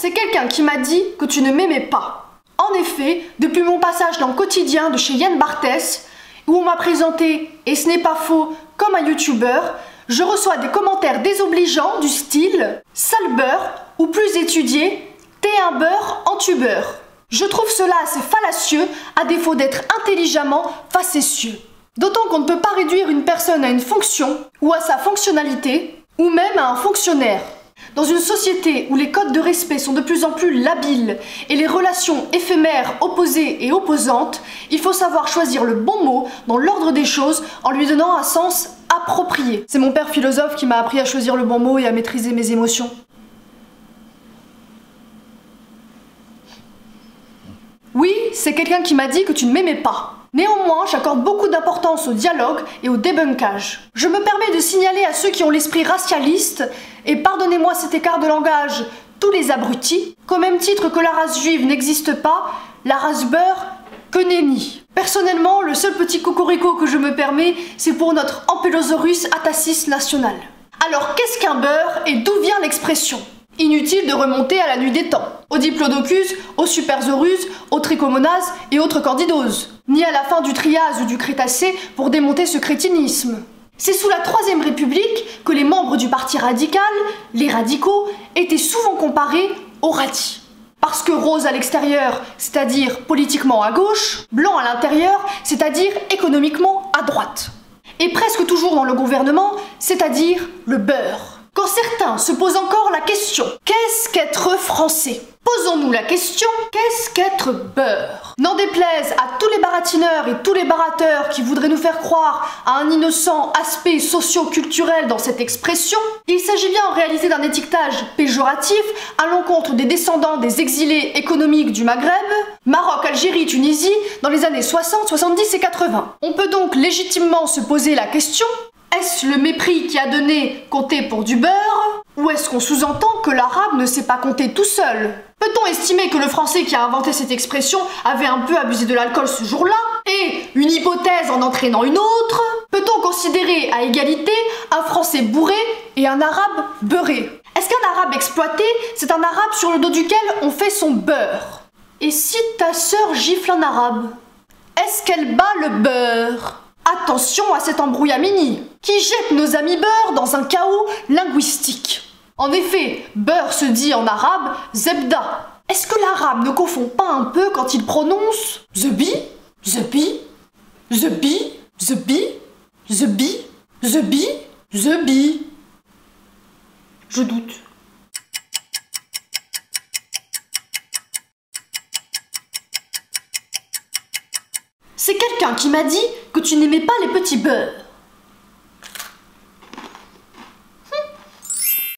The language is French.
c'est quelqu'un qui m'a dit que tu ne m'aimais pas. En effet, depuis mon passage dans le quotidien de chez Yann Barthès, où on m'a présenté, et ce n'est pas faux, comme un youtubeur, je reçois des commentaires désobligeants du style « sale beurre » ou plus étudié « t'es un beurre en tubeur ». Je trouve cela assez fallacieux, à défaut d'être intelligemment facétieux. D'autant qu'on ne peut pas réduire une personne à une fonction, ou à sa fonctionnalité, ou même à un fonctionnaire. Dans une société où les codes de respect sont de plus en plus labiles et les relations éphémères, opposées et opposantes, il faut savoir choisir le bon mot dans l'ordre des choses en lui donnant un sens approprié. C'est mon père philosophe qui m'a appris à choisir le bon mot et à maîtriser mes émotions. Oui, c'est quelqu'un qui m'a dit que tu ne m'aimais pas. Néanmoins, j'accorde beaucoup d'importance au dialogue et au débunkage. Je me permets de signaler à ceux qui ont l'esprit racialiste, et pardonnez-moi cet écart de langage, tous les abrutis, qu'au même titre que la race juive n'existe pas, la race beurre, que nenni. Personnellement, le seul petit cocorico que je me permets, c'est pour notre Ampellosaurus atacis national. Alors qu'est-ce qu'un beurre et d'où vient l'expression ? Inutile de remonter à la nuit des temps, au Diplodocus, au Supersaurus, au Trichomonas et autres candidoses, ni à la fin du Trias ou du Crétacé pour démonter ce crétinisme. C'est sous la Troisième République que les membres du parti radical, les radicaux, étaient souvent comparés aux radis. Parce que rose à l'extérieur, c'est-à-dire politiquement à gauche, blanc à l'intérieur, c'est-à-dire économiquement à droite. Et presque toujours dans le gouvernement, c'est-à-dire le beurre. Quand certains se posent encore la question « Qu'est-ce qu'être français ?» Posons-nous la question « Qu'est-ce qu'être beurre ?» N'en déplaise à tous les baratineurs et tous les barateurs qui voudraient nous faire croire à un innocent aspect socio-culturel dans cette expression, il s'agit bien en réalité d'un étiquetage péjoratif à l'encontre des descendants des exilés économiques du Maghreb, Maroc, Algérie, Tunisie, dans les années 60, 70 et 80. On peut donc légitimement se poser la question: est-ce le mépris qui a donné compter pour du beurre? Ou est-ce qu'on sous-entend que l'arabe ne sait pas compter tout seul? Peut-on estimer que le français qui a inventé cette expression avait un peu abusé de l'alcool ce jour-là? Et une hypothèse en entraînant une autre? Peut-on considérer à égalité un français bourré et un arabe beurré? Est-ce qu'un arabe exploité, c'est un arabe sur le dos duquel on fait son beurre? Et si ta sœur gifle un arabe, est-ce qu'elle bat le beurre? Attention à cet embrouillamini qui jette nos amis beurre dans un chaos linguistique. En effet, beurre se dit en arabe zebda. Est-ce que l'arabe ne confond pas un peu quand il prononce the bee, the bee, the bee, the bee, the bee, the bee, the bee? Je doute. C'est quelqu'un qui m'a dit que tu n'aimais pas les petits beurres.